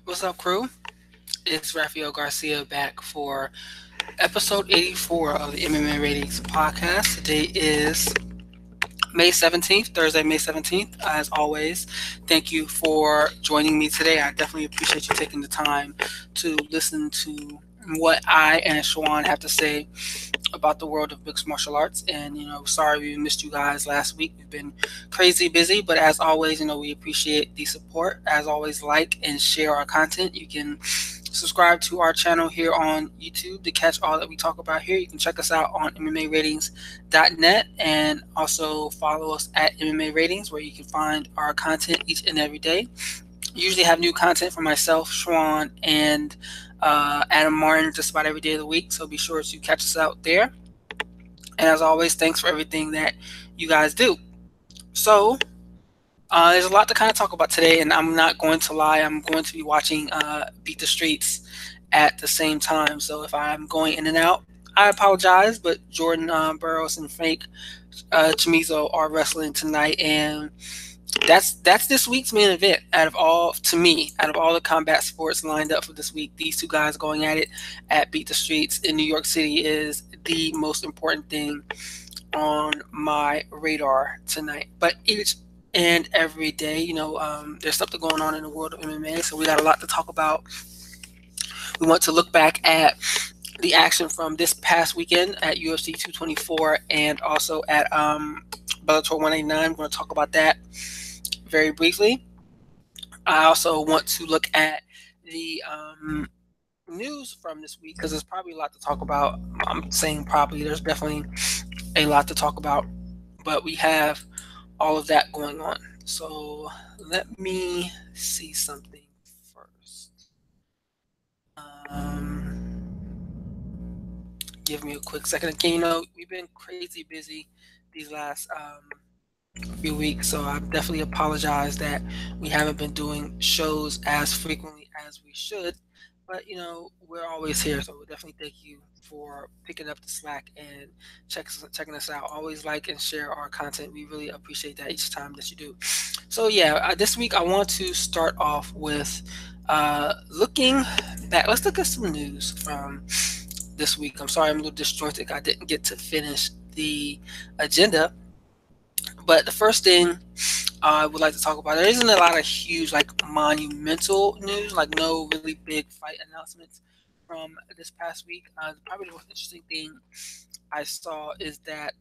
What's up, crew? It's Raphael Garcia back for episode 84 of the MMA Ratings podcast. Today is May 17th, Thursday, May 17th. As always, thank you for joining me today. I definitely appreciate you taking the time to listen to what I and Schwan have to say about the world of mixed martial arts. And, sorry we missed you guys last week. We've been crazy busy, but as always, we appreciate the support. As always, like and share our content. You can subscribe to our channel here on YouTube to catch all that we talk about here. You can check us out on MMAratings.net and also follow us at MMA Ratings, where you can find our content each and every day. Usually have new content from myself, Schwan, and Adam Martin just about every day of the week. So be sure to catch us out there. And as always, thanks for everything that you guys do. So there's a lot to kind of talk about today, and I'm not going to lie. I'm going to be watching Beat the Streets at the same time. So if I'm going in and out, I apologize. But Jordan Burroughs and Frank Chamizo are wrestling tonight, and that's this week's main event. Out of all the combat sports lined up for this week, these two guys going at it at Beat the Streets in New York City is the most important thing on my radar tonight. But each and every day, there's something going on in the world of MMA, so we got a lot to talk about. We want to look back at the action from this past weekend at UFC 224 and also at Bellator 189. We're going to talk about that very briefly. I also want to look at the news from this week because there's probably a lot to talk about. I'm saying probably, there's definitely a lot to talk about, but we have all of that going on. So let me see something first. Give me a quick second. Again, we've been crazy busy these last few weeks, so I definitely apologize that we haven't been doing shows as frequently as we should. But we're always here, so we definitely thank you for picking up the slack and checking us out. Always like and share our content. We really appreciate that each time that you do. So yeah, this week I want to start off with looking back. Let's look at some news from this week. I'm sorry, I'm a little disjointed. I didn't get to finish the agenda. But the first thing I would like to talk about, there isn't a lot of huge, like monumental news, like no really big fight announcements from this past week. Probably the most interesting thing I saw is that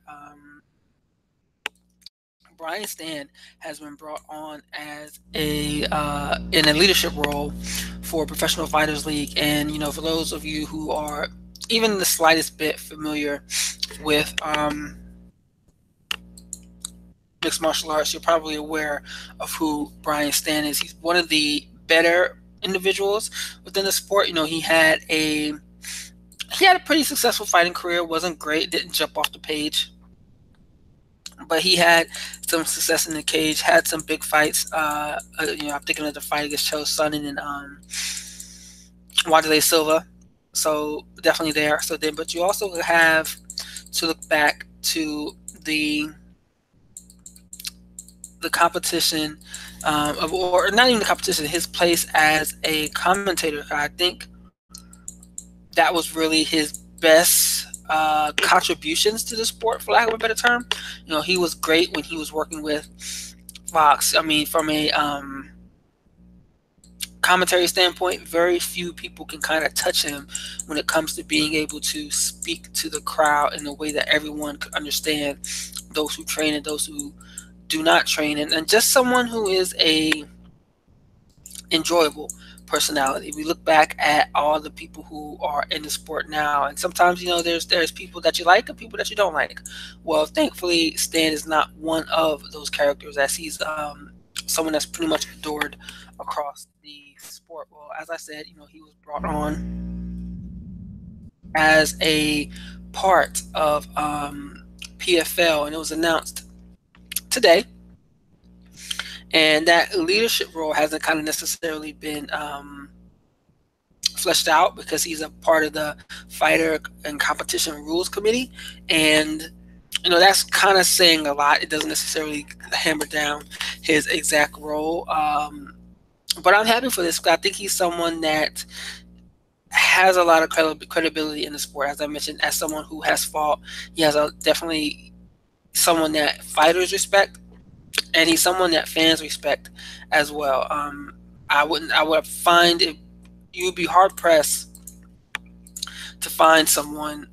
Brian Stan has been brought on as in a leadership role for Professional Fighters League. And for those of you who are even the slightest bit familiar with mixed martial arts, you're probably aware of who Brian Stan is. He's one of the better individuals within the sport. He had a pretty successful fighting career. Wasn't great, didn't jump off the page, but he had some success in the cage. Had some big fights. I'm thinking of the fight against Chael Sonnen and Wanderlei Silva. So definitely there. So then, but you also have to look back to the competition or not even the competition, his place as a commentator. I think that was really his best contributions to the sport, for lack of a better term. He was great when he was working with Fox. I mean, from a commentary standpoint, very few people can kind of touch him when it comes to being able to speak to the crowd in a way that everyone could understand, those who train and those who do not train, and just someone who is a enjoyable personality. We look back at all the people who are in the sport now, and sometimes there's people that you like and people that you don't like. Well, thankfully, Stan is not one of those characters, as he's someone that's pretty much adored across the sport. Well, as I said, he was brought on as a part of PFL, and it was announced today, and that leadership role hasn't kind of necessarily been fleshed out because he's a part of the fighter and competition rules committee, and that's kind of saying a lot. It doesn't necessarily hammer down his exact role. But I'm happy for this because I think he's someone that has a lot of credibility in the sport. As I mentioned, as someone who has fought, he has definitely someone that fighters respect, and he's someone that fans respect as well. I would find it, you would be hard pressed to find someone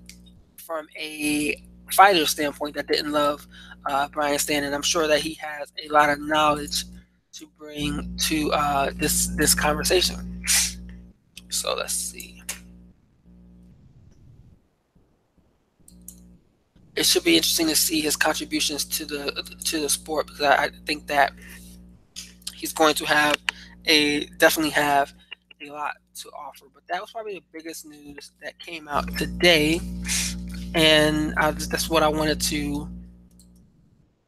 from a fighter standpoint that didn't love Brian Stann, and I'm sure that he has a lot of knowledge to bring to this conversation. So let's see. It should be interesting to see his contributions to the sport, because I think that he's going to definitely have a lot to offer. But that was probably the biggest news that came out today, and that's what I wanted to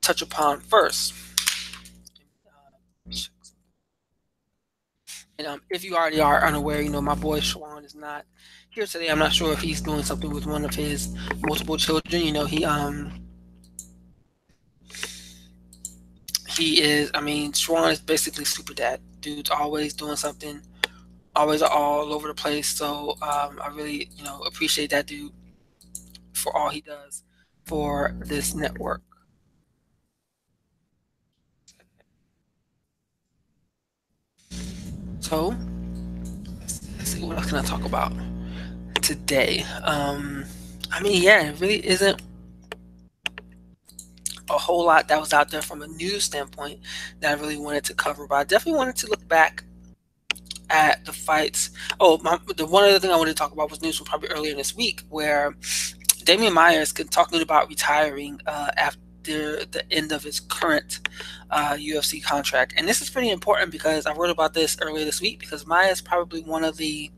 touch upon first. And if you already are unaware, my boy Schwan is not here today. I'm not sure if he's doing something with one of his multiple children. He is. I mean, Schwan is basically super dad. Dude's always doing something, always all over the place. So I really, appreciate that dude for all he does for this network. So let's see, what else can I talk about today? I mean, yeah, it really isn't a whole lot that was out there from a news standpoint that I really wanted to cover, but I definitely wanted to look back at the fights. The one other thing I wanted to talk about was news from probably earlier this week, where Demian Maia is talking about retiring after the end of his current UFC contract. And this is pretty important because I wrote about this earlier this week, because Maia is probably one of the,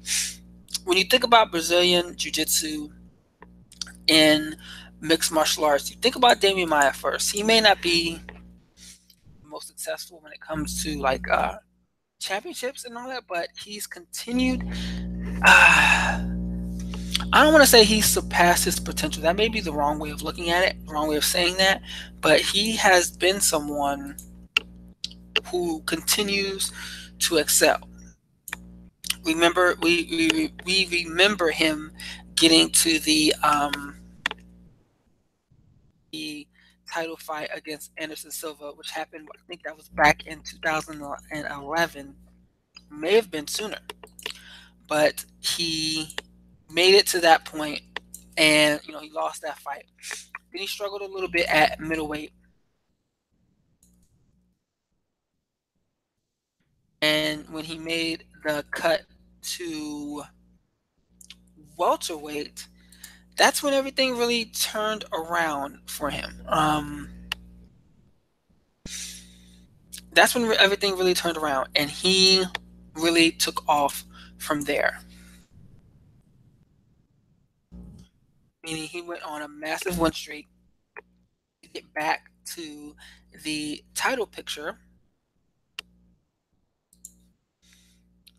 when you think about Brazilian Jiu-Jitsu in mixed martial arts, you think about Demian Maia first. He may not be the most successful when it comes to championships and all that, but he's continued. I don't want to say he's surpassed his potential. That may be the wrong way of looking at it, wrong way of saying that. But he has been someone who continues to excel. We remember him getting to the title fight against Anderson Silva, which happened, I think that was back in 2011. May have been sooner, but he made it to that point, and he lost that fight. Then he struggled a little bit at middleweight, and when he made the cut to welterweight, that's when everything really turned around for him. That's when everything really turned around, and he really took off from there. Meaning he went on a massive win streak to get back to the title picture.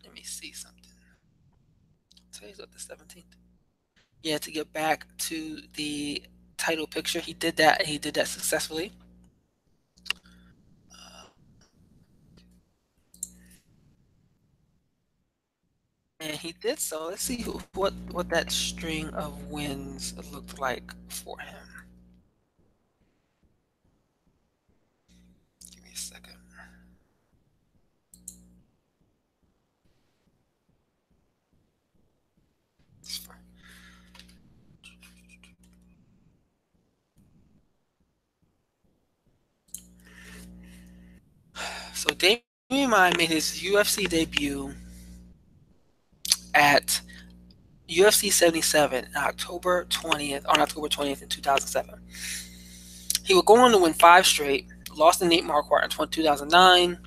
Let me see something. Today's what, the 17th? Yeah, to get back to the title picture. He did that, and he did that successfully. And he did so. Let's see what that string of wins looked like for him. Give me a second. So Demian Maia made his UFC debut at UFC 77 on October 20th in 2007. He would go on to win 5 straight, lost to Nate Marquardt in 2009,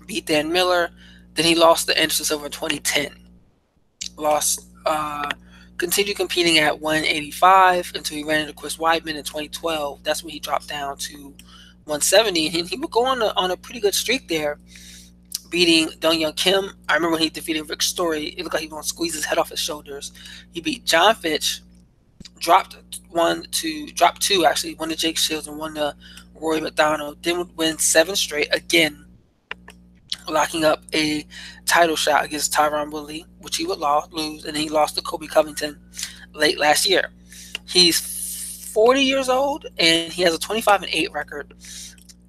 beat Dan Miller, then he lost to Anderson Silva in 2010. Continued competing at 185 until he ran into Chris Weidman in 2012. That's when he dropped down to 170, and he would go on a pretty good streak there, beating Dong Young Kim. I remember when he defeated Rick Story, it looked like he was going to squeeze his head off his shoulders. He beat John Fitch, dropped 2 actually, one to Jake Shields and one to Rory McDonald. Then would win 7 straight again, locking up a title shot against Tyron Woodley, which he would lose, and he lost to Colby Covington late last year. He's 40 years old, and he has a 25-8 record.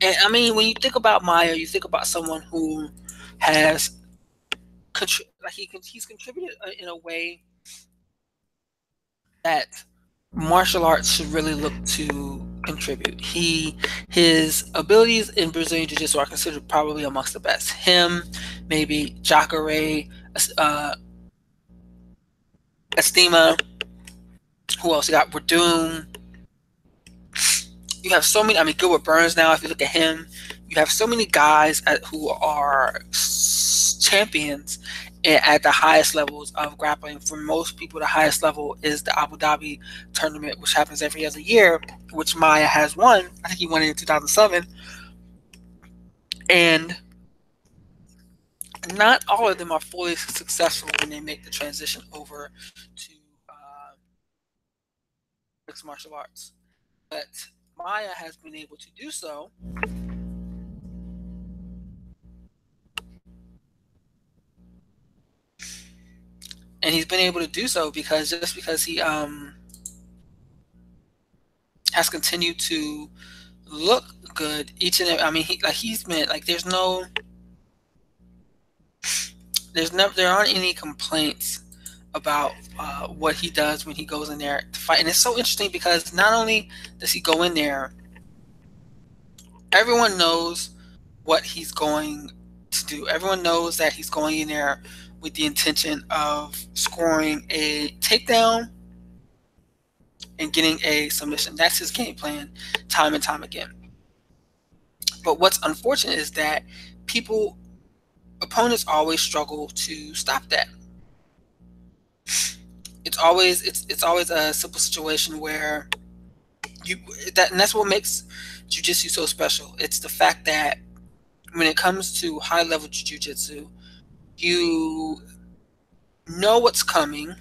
And I mean, when you think about Maia, you think about someone who has he's contributed in a way that martial arts should really look to contribute. His abilities in Brazilian Jiu-Jitsu are considered probably amongst the best. Him, maybe Jacare, Estima. Who else? You got Verdun. You have so many. I mean, Gilbert Burns now. If you look at him, you have so many guys who are champions at the highest levels of grappling. For most people, the highest level is the Abu Dhabi tournament, which happens every other year, which Maia has won. I think he won it in 2007. And not all of them are fully successful when they make the transition over to mixed martial arts. But Maia has been able to do so. And he's been able to do so because he has continued to look good each and every. I mean, he's been like there aren't any complaints about what he does when he goes in there to fight. And it's so interesting because not only does he go in there, everyone knows what he's going to do. Everyone knows that he's going in there with the intention of scoring a takedown and getting a submission. That's his game plan time and time again. But what's unfortunate is that opponents always struggle to stop that. It's always a simple situation where and that's what makes jiu-jitsu so special. It's the fact that when it comes to high-level jiu-jitsu, you know what's coming,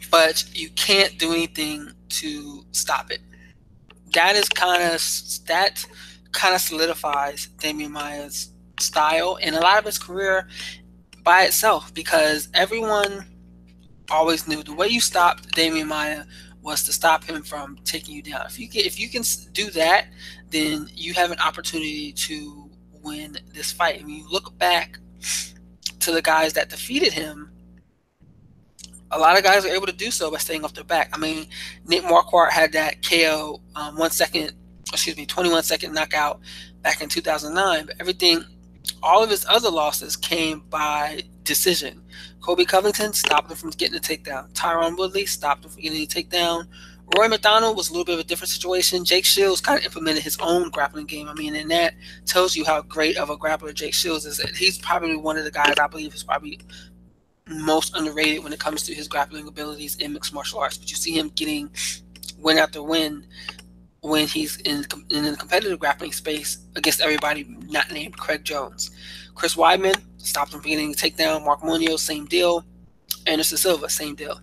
but you can't do anything to stop it. That kind of solidifies Demian Maia's style and a lot of his career by itself, because everyone always knew the way you stopped Demian Maia was to stop him from taking you down. If you can do that, then you have an opportunity to win this fight. And when you look back to the guys that defeated him, a lot of guys were able to do so by staying off their back. I mean, Nick Marquardt had that KO 21-second knockout back in 2009. But all of his other losses came by decision. Colby Covington stopped him from getting a takedown. Tyron Woodley stopped him from getting a takedown. Roy McDonald was a little bit of a different situation. Jake Shields kind of implemented his own grappling game. I mean, and that tells you how great of a grappler Jake Shields is. He's probably one of the guys I believe is probably most underrated when it comes to his grappling abilities in mixed martial arts. But you see him getting win after win when he's in the competitive grappling space against everybody not named Craig Jones. Chris Weidman stopped him from getting a takedown. Mark Munoz, same deal. Anderson Silva, same deal.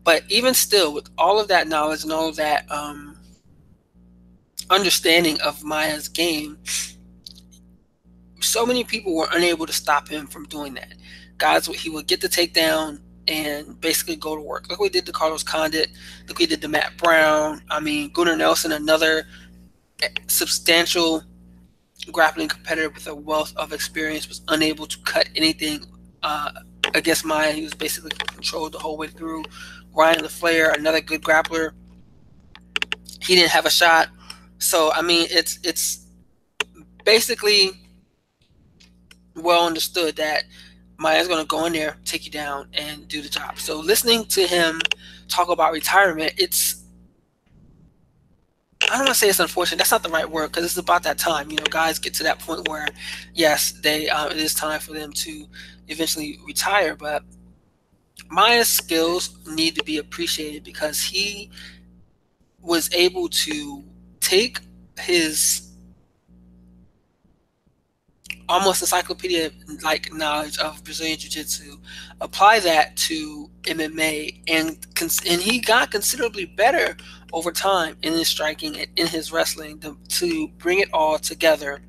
But even still, with all of that knowledge and all of that understanding of Maia's game, so many people were unable to stop him from doing that. Guys, he would get the takedown and basically go to work. Look what he did to Carlos Condit. Look what he did to Matt Brown. I mean, Gunnar Nelson, another substantial grappling competitor with a wealth of experience, was unable to cut anything against Maia. He was basically controlled the whole way through. Ryan LaFleur, another good grappler, he didn't have a shot. So, I mean, it's basically well understood that Maia's going to go in there, take you down, and do the job. So listening to him talk about retirement, I don't want to say it's unfortunate. That's not the right word, because it's about that time. You know, guys get to that point where, yes, it is time for them to eventually retire. But Maia's skills need to be appreciated because he was able to take his almost encyclopedia-like knowledge of Brazilian Jiu-Jitsu, apply that to MMA, and he got considerably better over time in his striking and in his wrestling to bring it all together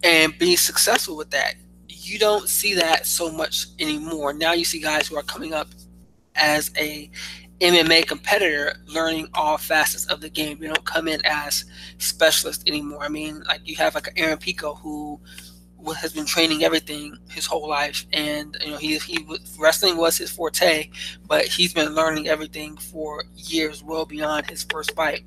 and be successful with that. You don't see that so much anymore. Now you see guys who are coming up as a MMA competitor learning all facets of the game. They don't come in as specialists anymore. I mean, like you have like Aaron Pico who has been training everything his whole life, and wrestling was his forte, but he's been learning everything for years, well beyond his first fight.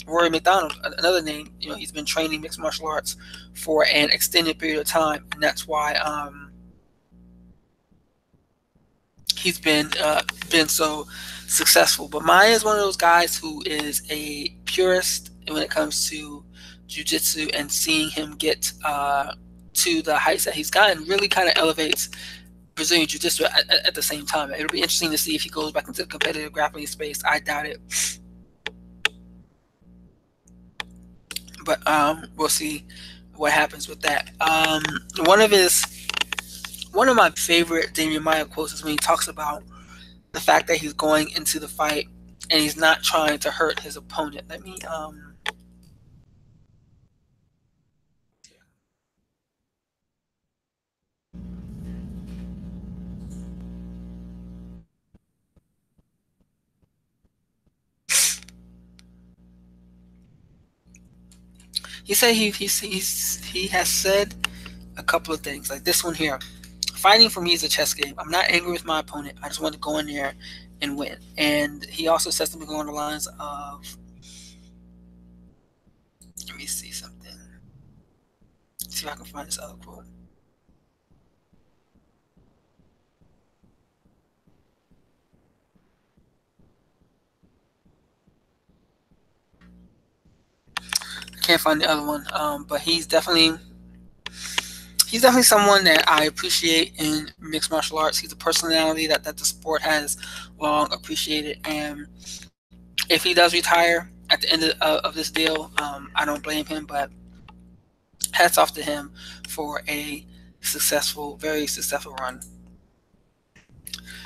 Rory McDonald, another name, he's been training mixed martial arts for an extended period of time, and that's why he's been so successful. But Maia is one of those guys who is a purist when it comes to jiu-jitsu, and seeing him get to the heights that he's gotten really kind of elevates Brazilian jiu-jitsu at the same time. It'll be interesting to see if he goes back into the competitive grappling space. I doubt it. But we'll see what happens with that. One of my favorite Demian Maia quotes is when he talks about the fact that he's going into the fight and he's not trying to hurt his opponent. Let me he said he has said a couple of things like this one here. Fighting for me is a chess game. I'm not angry with my opponent. I just want to go in there and win. And he also said something along the lines of, let me see something. Let's see if I can find this other quote. I can't find the other one, but he's definitely someone that I appreciate in mixed martial arts. He's a personality that the sport has long appreciated, and if he does retire at the end of this deal, I don't blame him, but hats off to him for a very successful run.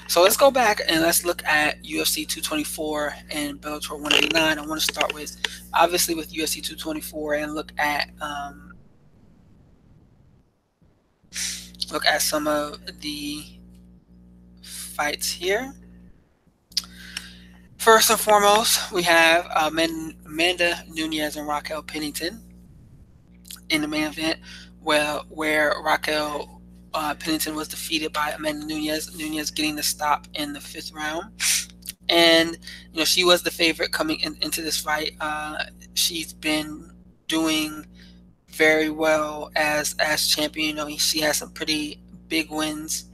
So let's go back and let's look at UFC 224 and Bellator 189. I want to start with, obviously, with UFC 224 and look at some of the fights here. First and foremost, we have Amanda Nunes and Raquel Pennington in the main event, where Raquel Pennington was defeated by Amanda Nunes. Nunes getting the stop in the 5th round, and she was the favorite coming into this fight. She's been doing very well as champion. She has some pretty big wins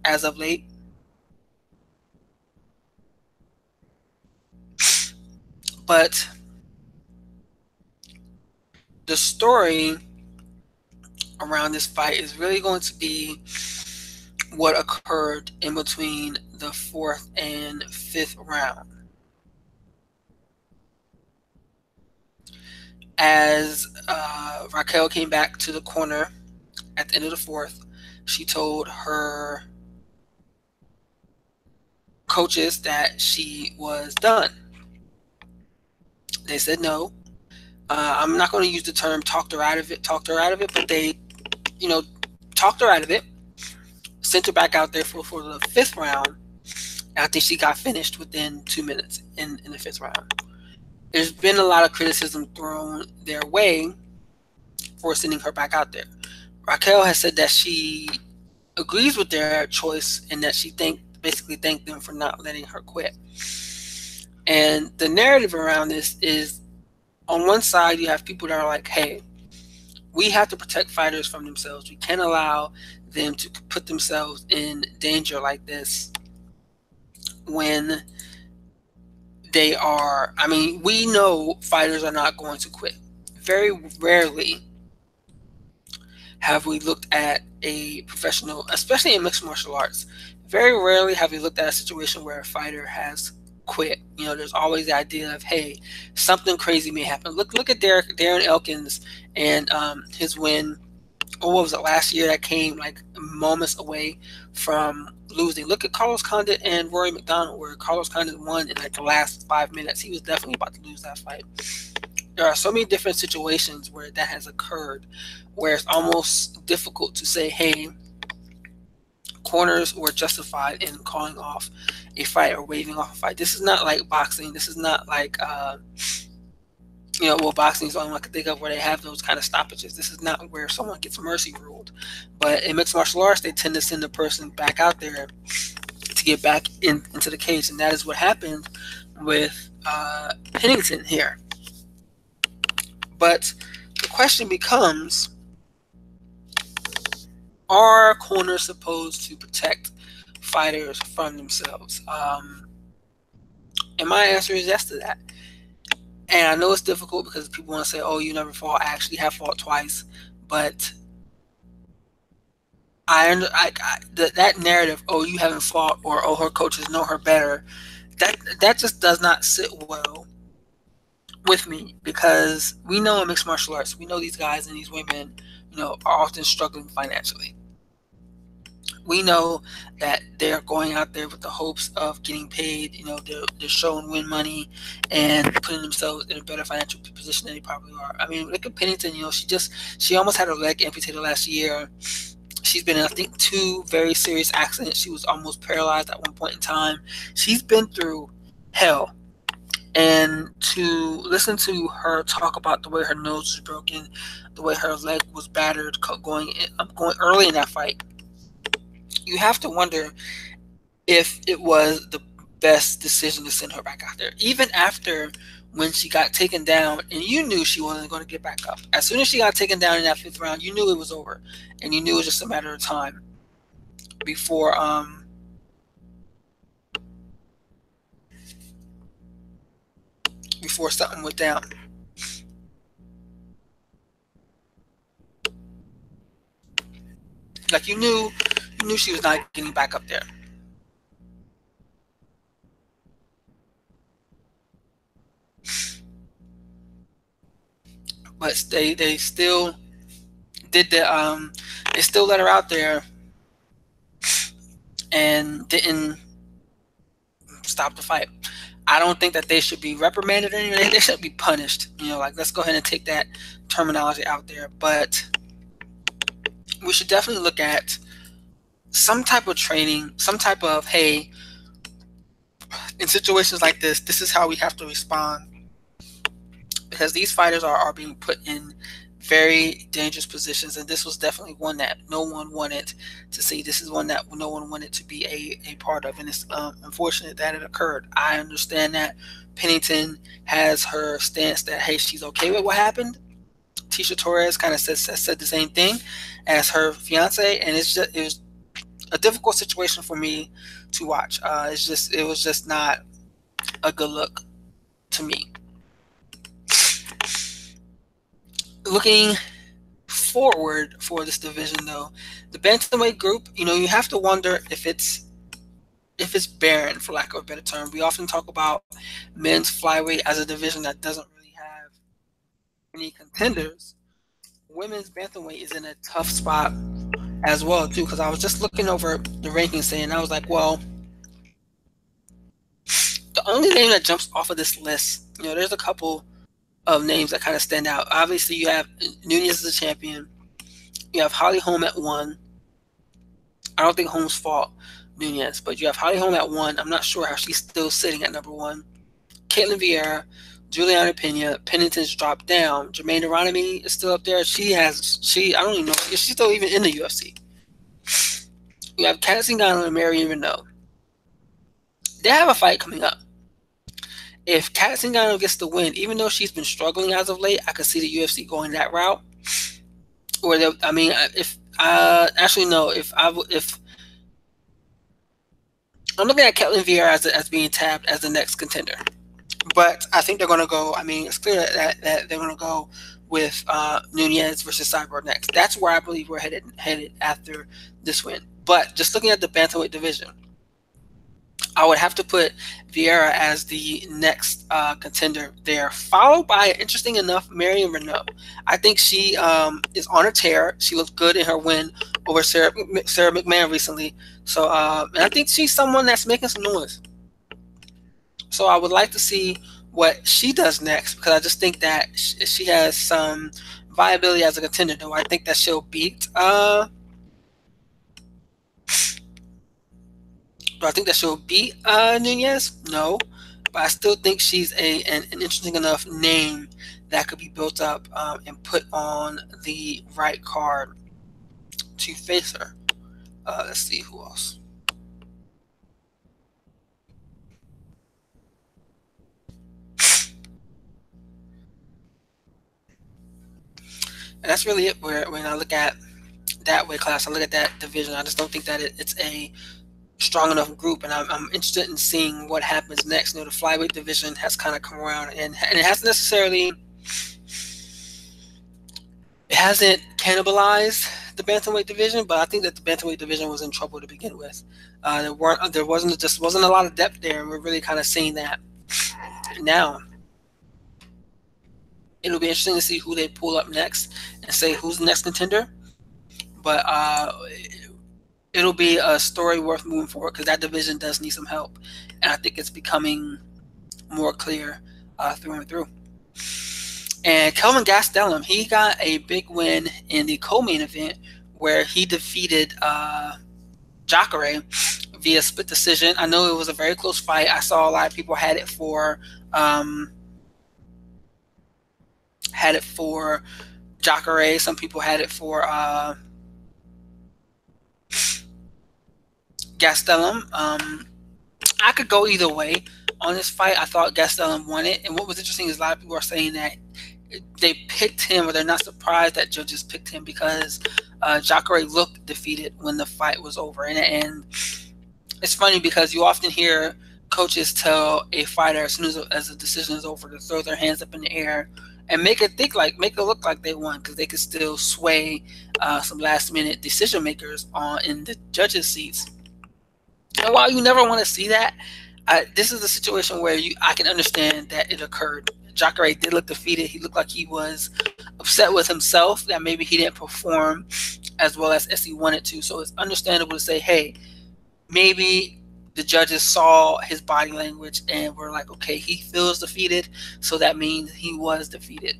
as of late. But the story around this fight is really going to be what occurred in between the 4th and 5th round. As Raquel came back to the corner at the end of the 4th, she told her coaches that she was done. They said no. I'm not going to use the term talked her out of it, but they, talked her out of it, sent her back out there for the 5th round. I think she got finished within 2 minutes in the 5th round. There's been a lot of criticism thrown their way for sending her back out there. Raquel has said that she agrees with their choice and that she basically thanked them for not letting her quit. And the narrative around this is, on one side, you have people that are like, hey, we have to protect fighters from themselves. We can't allow them to put themselves in danger like this when they are, we know fighters are not going to quit. Very rarely have we looked at a professional, especially in mixed martial arts, very rarely have we looked at a situation where a fighter has quit. There's always the idea of, hey, something crazy may happen. Look at Darren Elkins and his win. What was it, last year, that came like moments away from losing. Look at Carlos Condit and Rory McDonald, where Carlos Condit won in like the last 5 minutes. He was definitely about to lose that fight. There are so many different situations where that has occurred, where it's almost difficult to say, hey, corners were justified in calling off a fight or waving off a fight. This is not like boxing. This is not like boxing is the only one I can think of where they have those kind of stoppages. This is not where someone gets mercy ruled. But in mixed martial arts, they tend to send the person back out there to get back into the cage. And that is what happened with Pennington here. But the question becomes, are corners supposed to protect fighters from themselves? And my answer is yes to that. And I know it's difficult because people want to say, oh, you never fought. I actually have fought twice. But that narrative, oh, you haven't fought, or oh, her coaches know her better, that just does not sit well with me, because we know in mixed martial arts, we know these guys and these women, are often struggling financially. We know that they're going out there with the hopes of getting paid. They're showing win money and putting themselves in a better financial position than they probably are. I mean, look at Pennington. She almost had her leg amputated last year. She's been in, I think, 2 very serious accidents. She was almost paralyzed at one point in time. She's been through hell. And to listen to her talk about the way her nose was broken, the way her leg was battered going early in that fight, you have to wonder if it was the best decision to send her back out there. Even after, when she got taken down, and you knew she wasn't going to get back up. As soon as she got taken down in that 5th round, you knew it was over. And you knew it was just a matter of time before something went down. Like, you knew she was not getting back up there. But they still did they still let her out there and didn't stop the fight. I don't think that they should be reprimanded or anything. They should be punished. Let's go ahead and take that terminology out there. But we should definitely look at some type of training, some type of, hey, in situations like this is how we have to respond. Because these fighters are being put in very dangerous positions, and this was definitely one that no one wanted to see. This is one that no one wanted to be a part of, and it's unfortunate that it occurred. I understand that Pennington has her stance that, hey, she's okay with what happened. Tisha Torres kind of said the same thing as her fiance, and it was a difficult situation for me to watch. It was just not a good look to me. Looking forward for this division, though, the bantamweight group, you have to wonder if it's barren, for lack of a better term. We often talk about men's flyweight as a division that doesn't really have any contenders. Women's bantamweight is in a tough spot as well, too, because I was just looking over the rankings today, and I was like, well, the only name that jumps off of this list, there's a couple of names that kind of stand out. Obviously, you have Nunes as a champion. You have Holly Holm at 1. I don't think Holmes fought Nunes, but you have Holly Holm at 1. I'm not sure how she's still sitting at number 1. Caitlin Vieira, Juliana Pena. Pennington's dropped down. Jermaine Aronimi is still up there. I don't even know if she's still even in the UFC. You have Kat Zingano and Marion Renault. They have a fight coming up. If Kat Zingano gets the win, even though she's been struggling as of late, I could see the UFC going that route. Or if I'm looking at Kelvin Vieira as being tabbed as the next contender, but I think they're going to go. It's clear that they're going to go with Nunes versus Cyborg next. That's where I believe we're headed after this win. But just looking at the bantamweight division, I would have to put Vieira as the next contender there, followed by, interesting enough, Marion Renault. I think she is on a tear. She looked good in her win over Sarah McMahon recently. So, and I think she's someone that's making some noise. So I would like to see what she does next, because I just think that she has some viability as a contender. Do I think that she'll beat Do I think that she'll beat Nunez? No, but I still think she's an interesting enough name that could be built up and put on the right card to face her. Let's see who else. And that's really it. When I look at that weight class, I look at that division. I just don't think that it's a strong enough group, and I'm interested in seeing what happens next. You know, the flyweight division has kind of come around, and it hasn't necessarily, it hasn't cannibalized the bantamweight division, but I think that the bantamweight division was in trouble to begin with. There wasn't a lot of depth there, and we're really kind of seeing that now. It'll be interesting to see who they pull up next and say who's the next contender, but it'll be a story worth moving forward, because that division does need some help, and I think it's becoming more clear through and through. And Kelvin Gastelum, he got a big win in the co-main event where he defeated Jacare via split decision. I know it was a very close fight. I saw a lot of people had it for Jacare. Some people had it for Gastelum. I could go either way on this fight. I thought Gastelum won it, and what was interesting is a lot of people are saying that they picked him, or they're not surprised that judges picked him, because Jacare looked defeated when the fight was over. And it's funny because you often hear coaches tell a fighter as soon as the decision is over to throw their hands up in the air and make it look like they won, because they could still sway some last minute decision makers in the judges' seats. And while you never want to see that, this is a situation where I can understand that it occurred. Jacare did look defeated. He looked like he was upset with himself that maybe he didn't perform as well as he wanted to. So it's understandable to say, hey, maybe the judges saw his body language and were like, okay, he feels defeated, so that means he was defeated.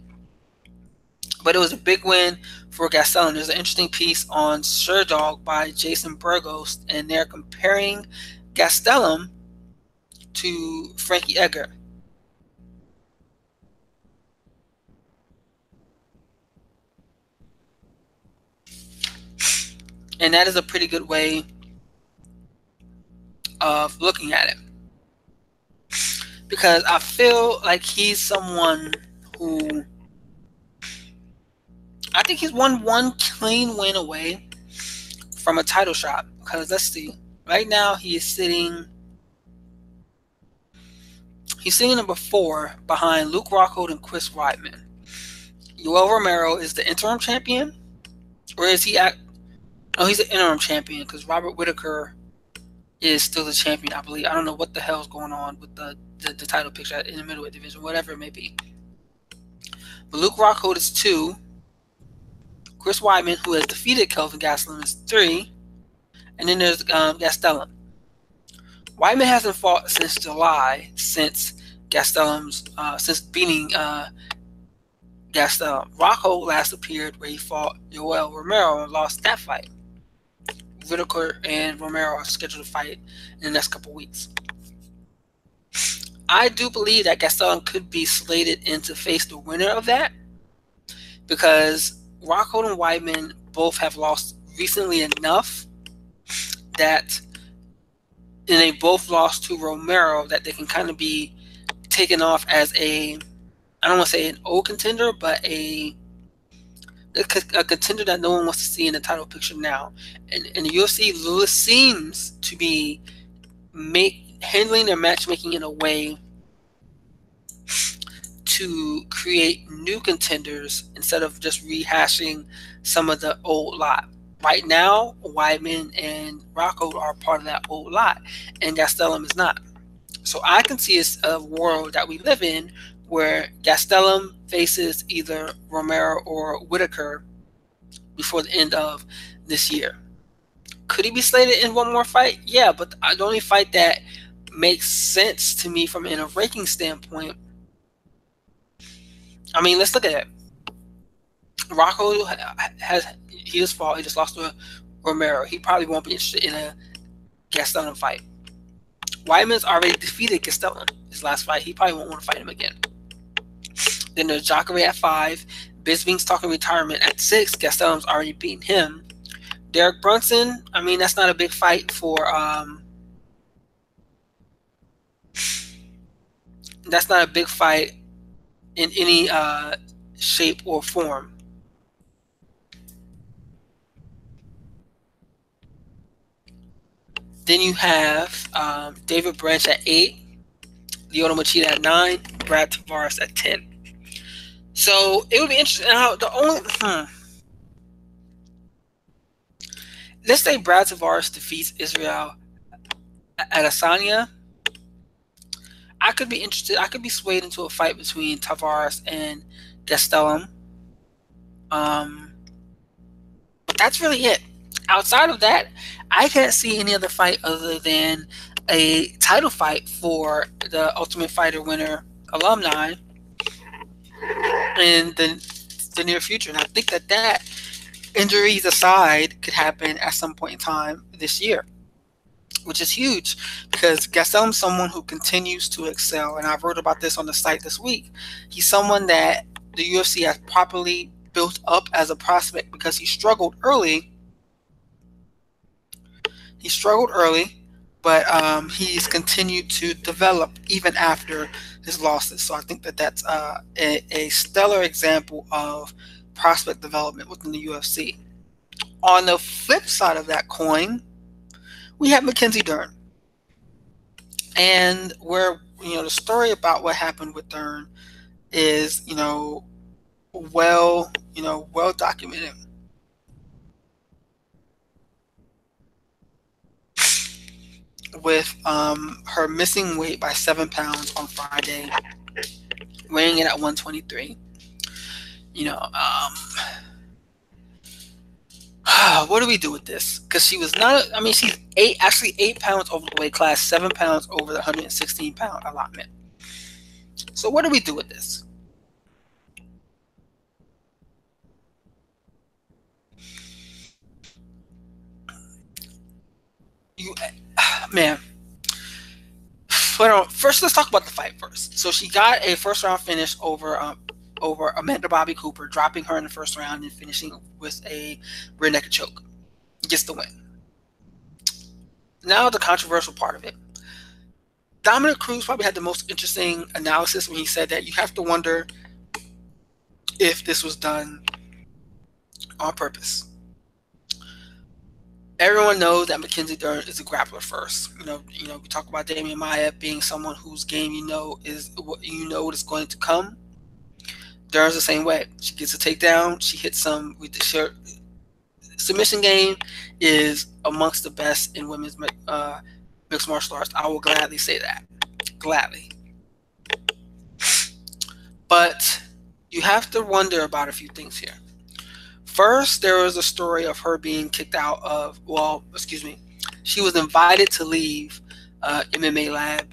But it was a big win for Gastelum. There's an interesting piece on Sherdog by Jason Burgos, and they're comparing Gastelum to Frankie Edgar. And that is a pretty good way of looking at it, because I feel like he's someone who, I think he's one clean win away from a title shot. Because let's see, right now he's sitting number 4 behind Luke Rockhold and Chris Weidman. Yoel Romero is the interim champion, or is he Oh, he's an interim champion, because Robert Whittaker is still the champion, I believe. I don't know what the hell's going on with the title picture in the middleweight division, whatever it may be. But Luke Rockhold is 2. Chris Weidman, who has defeated Kelvin Gastelum, is 3. And then there's Gastelum. Weidman hasn't fought since July, since beating Gastelum. Rockhold last appeared where he fought Yoel Romero and lost that fight. Whittaker and Romero are scheduled to fight in the next couple weeks. I do believe that Gastelum could be slated in to face the winner of that, because Rockhold and Weidman both have lost recently enough that, and they both lost to Romero, that they can kind of be taken off as I don't want to say an old contender, but a contender that no one wants to see in the title picture now. And the UFC seems to be handling their matchmaking in a way to create new contenders instead of just rehashing some of the old lot. Right now, Weidman and Rocco are part of that old lot, and Gastelum is not. So I can see a world that we live in where Gastelum faces either Romero or Whitaker before the end of this year. Could he be slated in one more fight? Yeah, but the only fight that makes sense to me from a ranking standpoint, I mean, let's look at it. Rocco he just fought. He just lost to Romero. He probably won't be interested in a Gastelum fight. Weidman's already defeated Gastelum his last fight. He probably won't want to fight him again. Then there's Jacare at 5. Bisping's talking retirement at 6. Gastelum's already beaten him. Derek Brunson, I mean, that's not a big fight for that's not a big fight in any shape or form. Then you have David Branch at 8, Lyoto Machida at 9, Brad Tavares at 10. So it would be interesting. Now, the only let's say Brad Tavares defeats Israel Adesanya. I could be interested. I could be swayed into a fight between Tavares and Gastelum. But that's really it. Outside of that, I can't see any other fight other than a title fight for the Ultimate Fighter winner alumni in the near future. And I think that injuries aside could happen at some point in time this year, which is huge because Gastelum's someone who continues to excel. And I wrote about this on the site this week. He's someone that the UFC has properly built up as a prospect because he struggled early. But he's continued to develop even after his losses. So I think that's a stellar example of prospect development within the UFC. On the flip side of that coin, we have Mackenzie Dern. And where, the story about what happened with Dern is, well documented. With her missing weight by 7 pounds on Friday, weighing in at 123. What do we do with this? Because she was not, she's 8 pounds over the weight class, 7 pounds over the 116-pound allotment. So what do we do with this? Man. First, let's talk about the fight first. So she got a first-round finish over Amanda Bobby Cooper, dropping her in the first round and finishing with a rear naked choke. Gets the win. Now the controversial part of it. Dominic Cruz probably had the most interesting analysis when he said that you have to wonder if this was done on purpose. Everyone knows that Mackenzie Dern is a grappler first. We talk about Demian Maia being someone whose game is what is going to come. Dern's the same way. She gets a takedown. She hits some with the shirt. Submission game is amongst the best in women's mixed martial arts. I will gladly say that. Gladly. But you have to wonder about a few things here. First, there was a story of her being kicked out of, she was invited to leave MMA Lab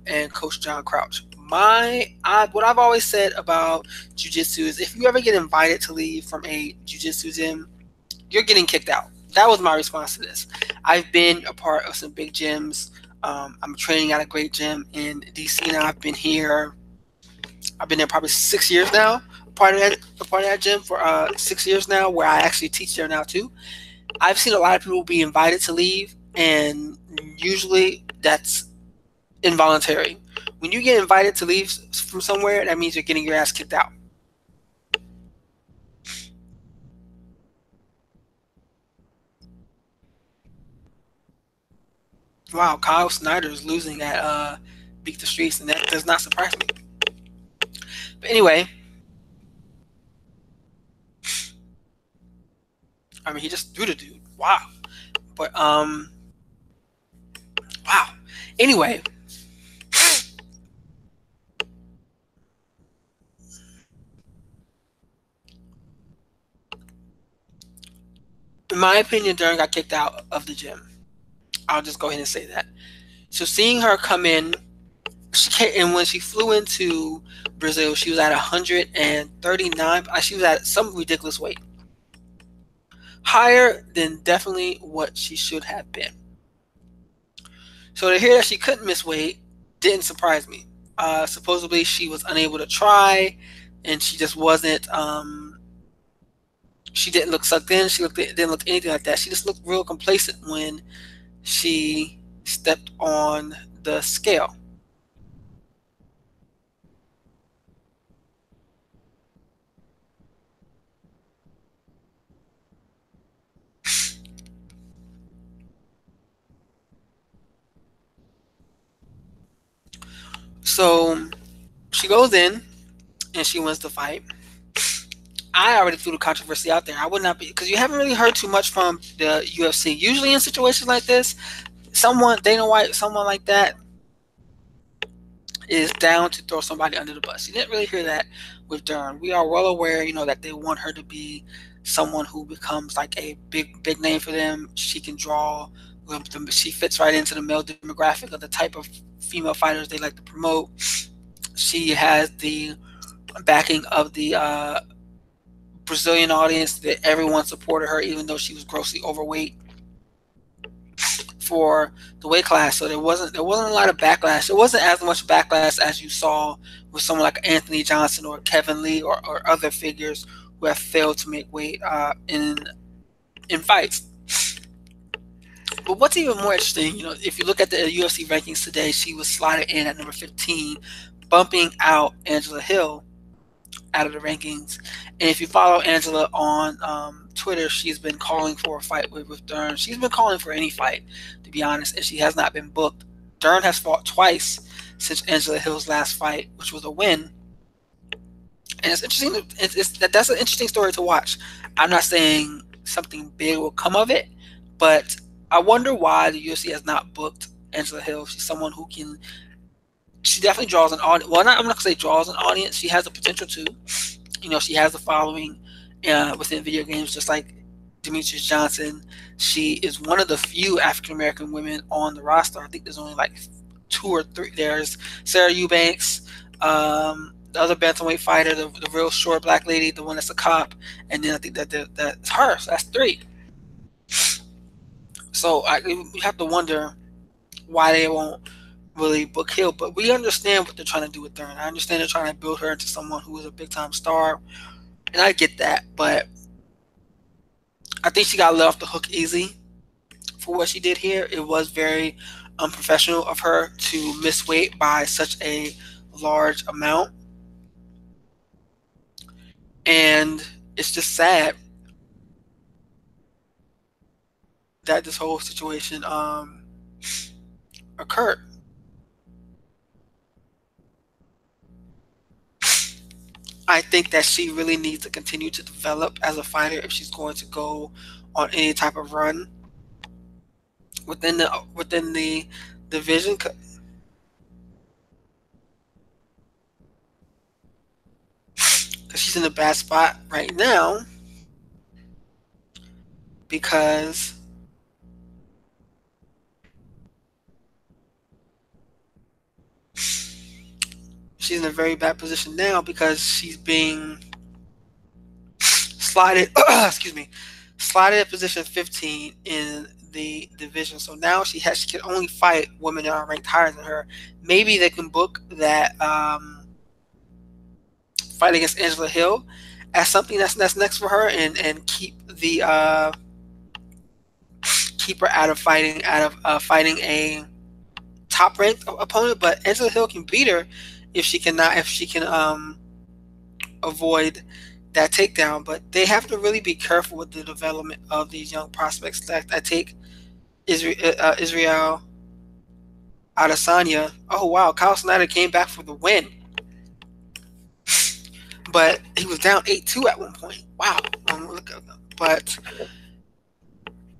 and Coach John Crouch. What I've always said about jiu-jitsu is if you ever get invited to leave from a jiu-jitsu gym, you're getting kicked out. That was my response to this. I've been a part of some big gyms. I'm training at a great gym in DC now. I've been there probably 6 years now. Part of that gym for 6 years now, where I actually teach there now too. I've seen a lot of people be invited to leave, and usually that's involuntary. When you get invited to leave from somewhere, that means you're getting your ass kicked out. Wow, Kyle Snyder is losing at Beat the Streets, and that does not surprise me. But anyway. I mean, he just threw the dude. Wow. But wow. Anyway, in my opinion, Dern got kicked out of the gym. I'll just go ahead and say that. So seeing her come in, and when she flew into Brazil, she was at 139. She was at some ridiculous weight, higher than definitely what she should have been. So to hear that she couldn't miss weight didn't surprise me. Supposedly she was unable to try, and she just wasn't. She didn't look sucked in. Didn't look anything like that. She just looked real complacent when she stepped on the scale. So she goes in and she wins the fight. I already threw the controversy out there. I would not be, because you haven't really heard too much from the UFC. Usually in situations like this, Dana White, someone like that is down to throw somebody under the bus. You didn't really hear that with Dern. We are well aware, that they want her to be someone who becomes like a big name for them. She can draw. She fits right into the male demographic of the type of female fighters they like to promote. She has the backing of the Brazilian audience, that everyone supported her, even though she was grossly overweight for the weight class. So there wasn't a lot of backlash. There wasn't as much backlash as you saw with someone like Anthony Johnson or Kevin Lee or other figures who have failed to make weight in fights. But what's even more interesting, if you look at the UFC rankings today, she was slotted in at number 15, bumping out Angela Hill out of the rankings. And if you follow Angela on Twitter, she's been calling for a fight with Dern. She's been calling for any fight, to be honest, and she has not been booked. Dern has fought twice since Angela Hill's last fight, which was a win. And it's interesting. That's an interesting story to watch. I'm not saying something big will come of it, but I wonder why the UFC has not booked Angela Hill. She's someone who can. She definitely draws an audience. Well, I'm not gonna say draws an audience. She has the potential to. She has a following within video games, just like Demetrius Johnson. She is one of the few African American women on the roster. I think there's only like 2 or 3. There's Sarah Eubanks, the other bantamweight fighter, the real short black lady, the one that's a cop, and then I think that's her. So that's 3. So we have to wonder why they won't really book Hill, but we understand what they're trying to do with Dern. I understand they're trying to build her into someone who is a big time star, and I get that, but I think she got let off the hook easy for what she did here. It was very unprofessional of her to miss weight by such a large amount, and it's just sad that this whole situation occurred. I think that she really needs to continue to develop as a fighter if she's going to go on any type of run within the division. Because she's in a bad spot right now because she's in a very bad position now because she's being slided slided at position 15 in the division. So now she can only fight women that are ranked higher than her. Maybe they can book that fight against Angela Hill as something that's next for her, and keep her out of fighting a top ranked opponent. But Angela Hill can beat her if she can avoid that takedown. But they have to really be careful with the development of these young prospects that take Israel Adesanya. Oh wow, Kyle Snyder came back for the win, but he was down 8-2 at one point. Wow. But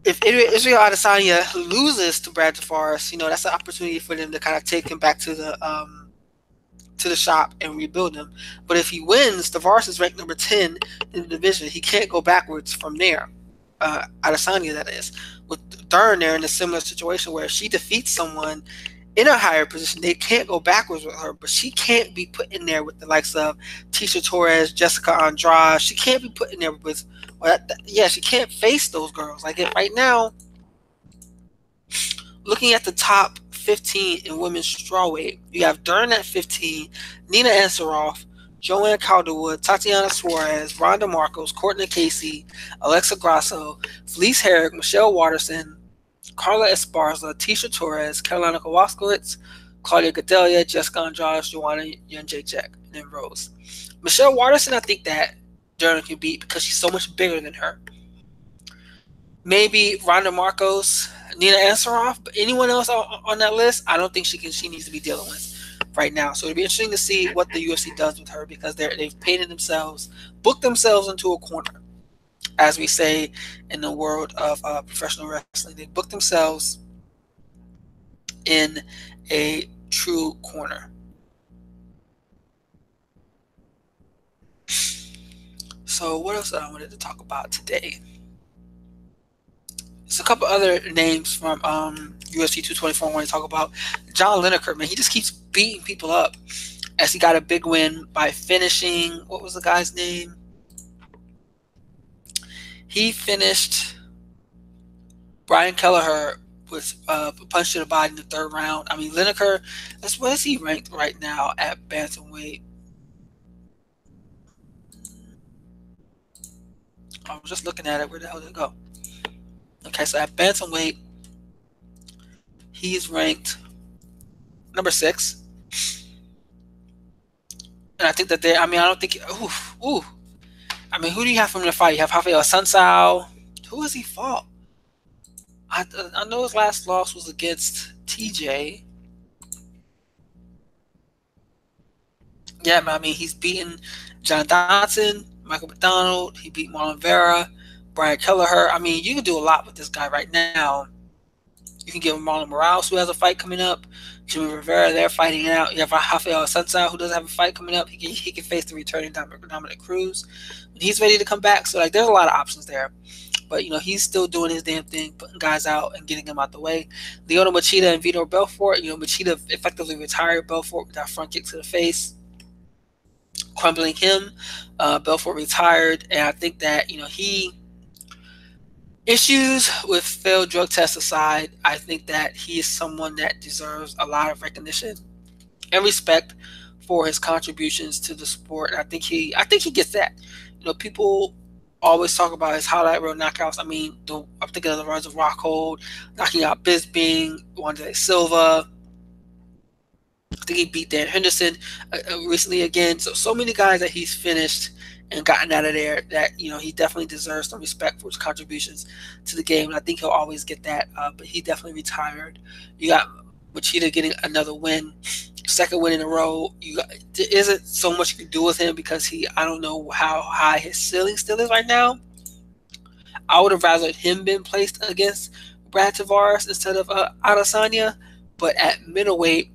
if Israel Adesanya loses to Brad Tavares, that's an opportunity for them to kind of take him back to the shop and rebuild him. But if he wins, Tavares is ranked number 10 in the division. He can't go backwards from there. Adesanya, that is. With Byrne, they're in a similar situation where if she defeats someone in a higher position, they can't go backwards with her, but she can't be put in there with the likes of Tisha Torres, Jessica Andrade. She can't be put in there with, she can't face those girls. Like right now, looking at the top 15 in women's strawweight, you have Dern at 15, Nina Ansaroff, Joanne Calderwood, Tatiana Suarez, Ronda Marcos, Courtney Casey, Alexa Grasso, Felice Herrick, Michelle Watterson, Carla Esparza, Tisha Torres, Carolina Kowalskiewicz, Claudia Gadelia, Jessica Andrade, Joanna Jędrzejczyk, and then Rose. Michelle Watterson, I think that Dern can beat because she's so much bigger than her. Maybe Ronda Marcos, Nina Ansaroff, but anyone else on that list, I don't think she needs to be dealing with right now. So it'll be interesting to see what the UFC does with her because they've booked themselves into a corner, as we say in the world of professional wrestling. They booked themselves in a true corner. So what else I wanted to talk about today? There's a couple other names from UFC 224 I want to talk about. John Lineker, man, he just keeps beating people up as he got a big win by finishing, what was the guy's name? He finished Brian Kelleher with a punch to the body in the third round. I mean, Lineker, what is he ranked right now at bantamweight? I was just looking at it. Where the hell did it go? Okay, so at bantamweight, he's ranked number 6. And I think that I don't think, I mean, who do you have from the fight? You have Raphael Sunsao. Who has he fought? I know his last loss was against TJ. Yeah, but I mean, he's beaten John Dodson, Michael McDonald. He beat Marlon Vera, Brian Kelleher. I mean, you can do a lot with this guy right now. You can give him Marlon Morales, who has a fight coming up. Jimmy Rivera, they're fighting it out. You have Raphael Sunsao, who doesn't have a fight coming up. He can face the returning Dominic Cruz. And he's ready to come back. So, there's a lot of options there. But, he's still doing his damn thing, putting guys out and getting them out the way. Lyoto Machida and Vitor Belfort. Machida effectively retired Belfort with that front kick to the face, crumbling him. Belfort retired. And I think that, issues with failed drug tests aside, I think that he is someone that deserves a lot of recognition and respect for his contributions to the sport. I think he gets that. People always talk about his highlight reel knockouts. I mean, I'm thinking of the runs of Rockhold, knocking out Bisping, Wanderlei Silva. I think he beat Dan Henderson recently again. So many guys that he's finished and gotten out of there that, he definitely deserves some respect for his contributions to the game. And I think he'll always get that. But he definitely retired. You got Machida getting another win, second win in a row. There isn't so much you can do with him because I don't know how high his ceiling still is right now. I would have rather him been placed against Brad Tavares instead of Adesanya. But at middleweight,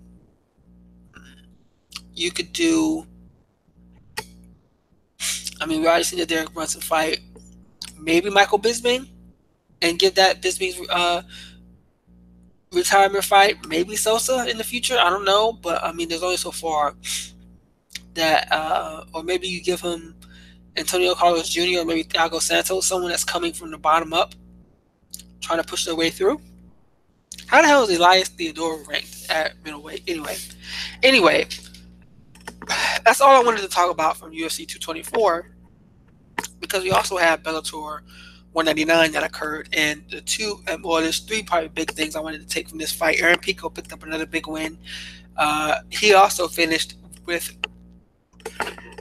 you could do, we already seen the Derek Brunson fight. Maybe Michael Bisping and give that Bisping's retirement fight. Maybe Sosa in the future. I don't know. But, there's only so far that, or maybe you give him Antonio Carlos Jr. or maybe Thiago Santos, someone that's coming from the bottom up, trying to push their way through. How the hell is Elias Theodore ranked at middleweight? Anyway, that's all I wanted to talk about from UFC 224 because we also have Bellator 199 that occurred, and there's 3 probably big things I wanted to take from this fight. Aaron Pico picked up another big win. He also finished with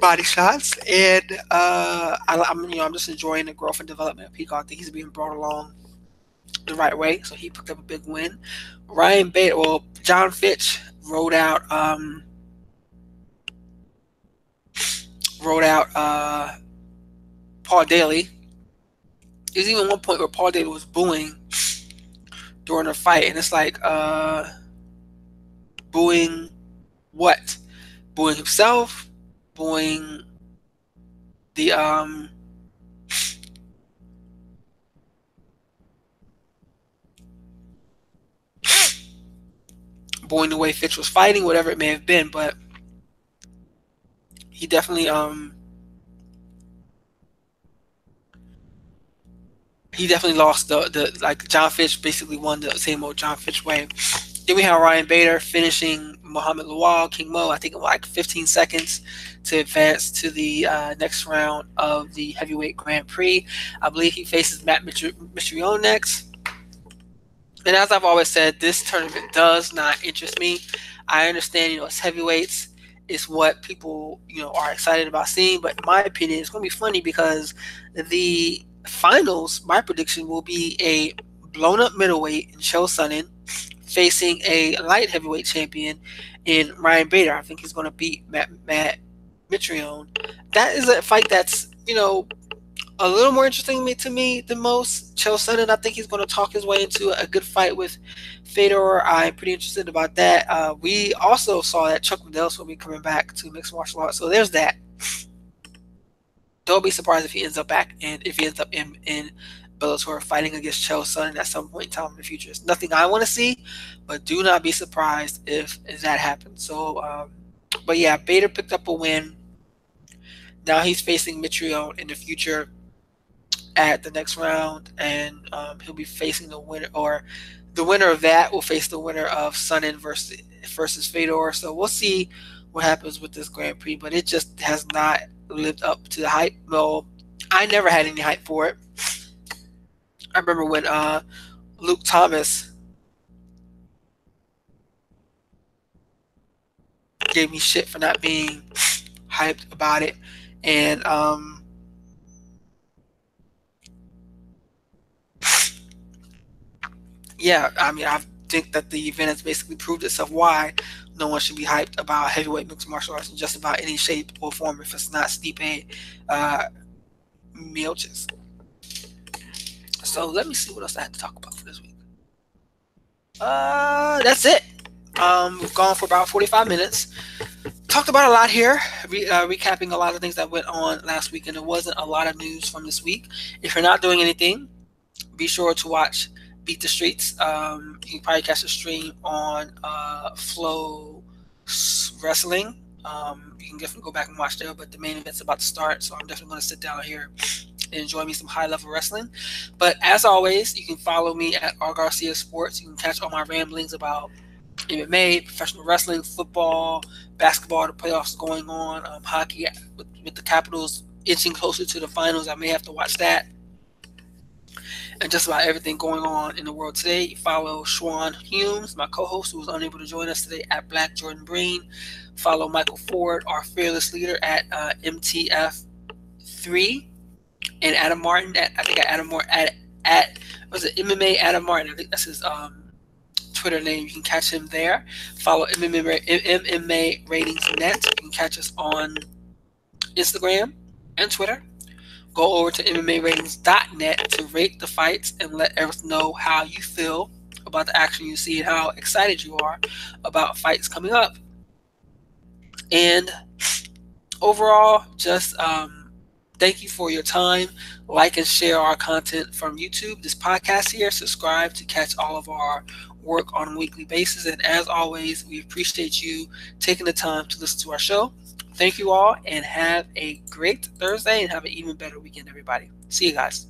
body shots, and I'm just enjoying the growth and development of Pico. I think he's being brought along the right way, so he picked up a big win. John Fitch rode out Paul Daly. There's even one point where Paul Daly was booing during a fight, and it's like booing what? Booing himself, booing the booing the way Fitch was fighting, whatever it may have been, but he definitely lost the like John Fitch basically won the same old John Fitch way. Then we have Ryan Bader finishing Muhammad Lawal, King Mo, I think in like 15 seconds to advance to the next round of the heavyweight Grand Prix. I believe he faces Matt Mitrione next. And as I've always said, this tournament does not interest me. I understand, it's heavyweights. It's what people, are excited about seeing. But in my opinion, it's going to be funny because the finals, my prediction will be a blown-up middleweight in Chael Sonnen facing a light heavyweight champion in Ryan Bader. I think he's going to beat Matt Mitrione. That is a fight that's, a little more interesting to me than most. Chael Sonnen, I think he's going to talk his way into a good fight with Fedor. I'm pretty interested about that. We also saw that Chuck Liddell's will be coming back to mixed martial arts, so there's that. Don't be surprised if he ends up back and if he ends up in Bellator fighting against Chael Sonnen at some point in time in the future. It's nothing I want to see, but do not be surprised if that happens. So, but yeah, Bader picked up a win. Now he's facing Mitrione in the future at the next round, and he'll be facing the winner, or the winner of that will face the winner of Sonnen versus Fedor. So we'll see what happens with this Grand Prix, but it just has not lived up to the hype. Well, I never had any hype for it. I remember when Luke Thomas gave me shit for not being hyped about it, and yeah, I mean, I think that the event has basically proved itself why no one should be hyped about heavyweight mixed martial arts in just about any shape or form if it's not Stipe Miocic. So let me see what else I had to talk about for this week. That's it. We've gone for about 45 minutes. Talked about a lot here, recapping a lot of things that went on last week, and there wasn't a lot of news from this week. If you're not doing anything, be sure to watch Beat the Streets. You can probably catch the stream on Flow Wrestling. You can definitely go back and watch there, but the main event's about to start, so I'm definitely going to sit down here and enjoy me some high-level wrestling. But as always, you can follow me at R Garcia Sports. You can catch all my ramblings about MMA, professional wrestling, football, basketball. The playoffs going on. Hockey with the Capitals inching closer to the finals. I may have to watch that. And just about everything going on in the world today. Follow Schwan Humes, my co-host, who was unable to join us today, at Black Jordan Breen. Follow Michael Ford, our fearless leader, at MTF3, and Adam Martin at Adam Martin at was it MMA Adam Martin? I think that's his Twitter name. You can catch him there. Follow MMA Ratings Net. You can catch us on Instagram and Twitter. Go over to MMAratings.net to rate the fights and let us know how you feel about the action you see and how excited you are about fights coming up. And overall, just thank you for your time. Like and share our content from YouTube, this podcast here. Subscribe to catch all of our work on a weekly basis. And as always, we appreciate you taking the time to listen to our show. Thank you all, and have a great Thursday, and have an even better weekend, everybody. See you guys.